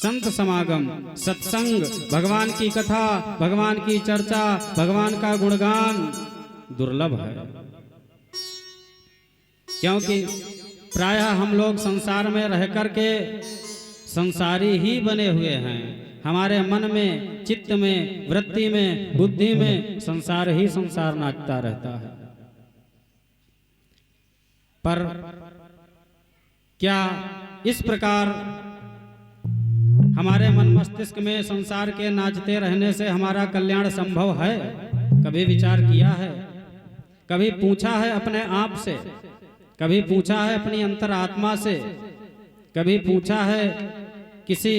संत समागम, सत्संग, भगवान की कथा, भगवान की चर्चा, भगवान का गुणगान दुर्लभ है। क्योंकि प्रायः हम लोग संसार में रह करके संसारी ही बने हुए हैं। हमारे मन में, चित्त में, वृत्ति में, बुद्धि में संसार ही संसार नाचता रहता है। पर क्या इस प्रकार हमारे मन मस्तिष्क में संसार के नाचते रहने से हमारा कल्याण संभव है? कभी विचार किया है? कभी पूछा है अपने आप से? कभी पूछा है अपनी अंतरात्मा से? कभी पूछा है किसी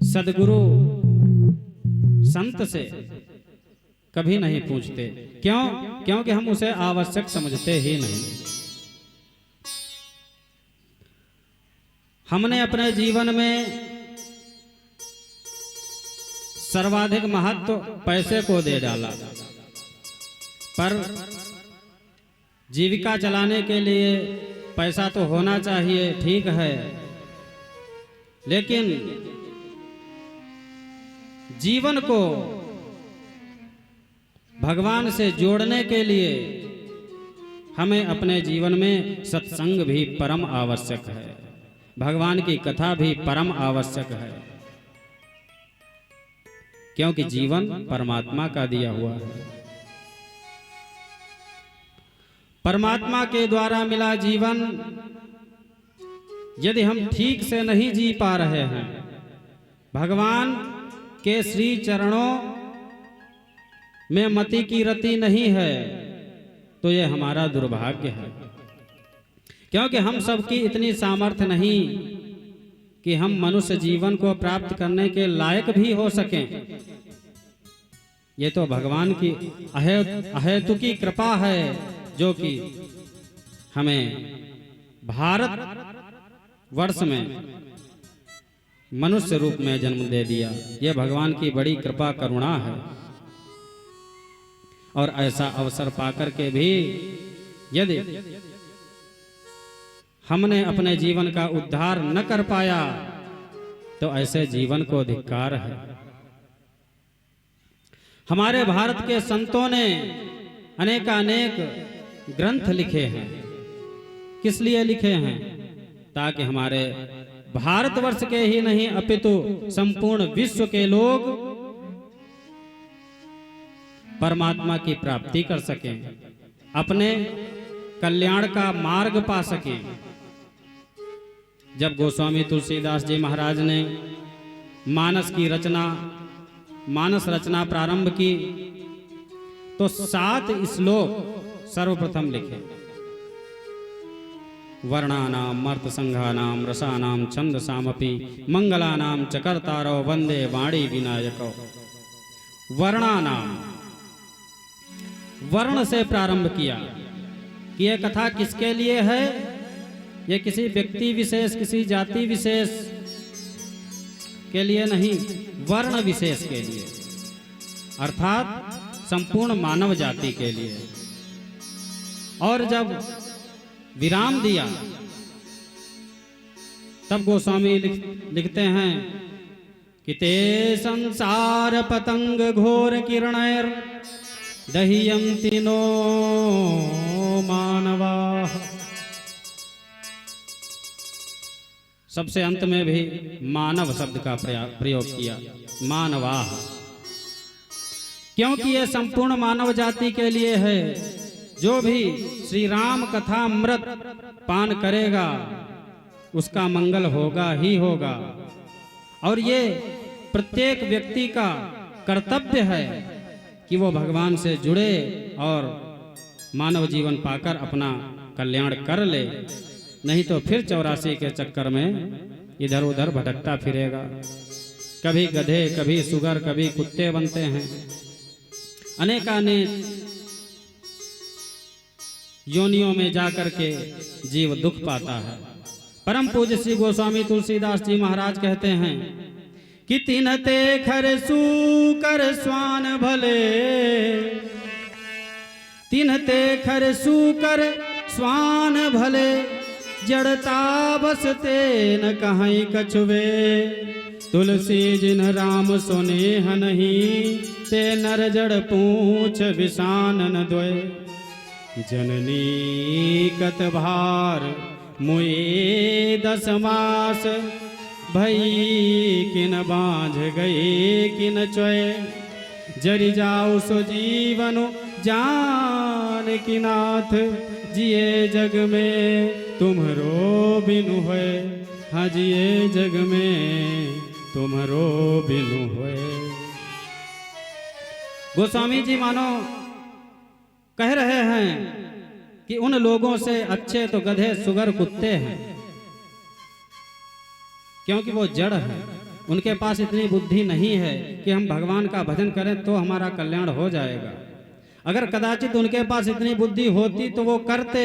सदगुरु संत से? कभी नहीं पूछते। क्यों? क्योंकि हम उसे आवश्यक समझते ही नहीं। हमने अपने जीवन में सर्वाधिक महत्व पैसे को दे डाला। पर जीविका चलाने के लिए पैसा तो होना चाहिए, ठीक है, लेकिन जीवन को भगवान से जोड़ने के लिए हमें अपने जीवन में सत्संग भी परम आवश्यक है, भगवान की कथा भी परम आवश्यक है। क्योंकि जीवन परमात्मा का दिया हुआ है। परमात्मा के द्वारा मिला जीवन यदि हम ठीक से नहीं जी पा रहे हैं, भगवान के श्री चरणों में मति की रति नहीं है, तो यह हमारा दुर्भाग्य है। क्योंकि हम सबकी इतनी सामर्थ्य नहीं कि हम मनुष्य जीवन को प्राप्त करने के लायक भी हो सकें। ये तो भगवान की अहेतुकी कृपा है जो कि हमें भारत वर्ष में मनुष्य रूप में जन्म दे दिया। ये भगवान की बड़ी कृपा करुणा है। और ऐसा अवसर पाकर के भी यदि हमने अपने जीवन का उद्धार न कर पाया तो ऐसे जीवन को धिक्कार है। हमारे भारत के संतों ने अनेकानेक ग्रंथ लिखे हैं। किस लिए लिखे हैं? ताकि हमारे भारतवर्ष के ही नहीं अपितु संपूर्ण विश्व के लोग परमात्मा की प्राप्ति कर सकें, अपने कल्याण का मार्ग पा सकें। जब गोस्वामी तुलसीदास जी महाराज ने मानस रचना प्रारंभ की तो 7 श्लोक सर्वप्रथम लिखे। वर्णानाम मर्त संघानाम रसानाम छंदसामपि मंगलानाम चकर्तारो वंदे वाणी विनायको। वर्णानाम, वर्ण से प्रारंभ किया कि यह कथा किसके लिए है? ये किसी व्यक्ति विशेष, किसी जाति विशेष के लिए नहीं, वर्ण विशेष के लिए, अर्थात संपूर्ण मानव जाति के लिए। और जब विराम दिया तब गोस्वामी लिखते हैं कि ते संसार पतंग घोर किरणैर दह्यन्ति नो मानवाः। सबसे अंत में भी मानव शब्द का प्रयोग किया, मानवाः, क्योंकि यह संपूर्ण मानव जाति के लिए है। जो भी श्री राम कथा अमृत पान करेगा उसका मंगल होगा ही होगा। और ये प्रत्येक व्यक्ति का कर्तव्य है कि वो भगवान से जुड़े और मानव जीवन पाकर अपना कल्याण कर ले, नहीं तो फिर 84 के चक्कर में इधर उधर भटकता फिरेगा। कभी गधे, कभी सुगर, कभी कुत्ते बनते हैं। अनेकानेक योनियों में जाकर के जीव दुख पाता है। परम पूज्य श्री गोस्वामी तुलसीदास जी महाराज कहते हैं कि तिन्हते खर सूकर स्वान भले, तिन्हते खर सूकर स्वान भले, जड़ता बसते न कहीं कछुवे, तुलसी जिन राम सुनेह नहीं, ते नर जड़ पूछ विषान न दोय। जननी कत भार मुए 10 मास, भई किन बांझ गए किन चोय। जरि जाऊ सो जीवन जान की नाथ, जिए जग में तुम्हरो बिनु है। हाँ जिए जग में तुम्हरो बिनु है। गोस्वामी जी मानो कह रहे हैं कि उन लोगों से अच्छे तो गधे सुगर कुत्ते हैं, क्योंकि वो जड़ है। उनके पास इतनी बुद्धि नहीं है कि हम भगवान का भजन करें तो हमारा कल्याण हो जाएगा। अगर कदाचित उनके पास इतनी बुद्धि होती तो वो करते।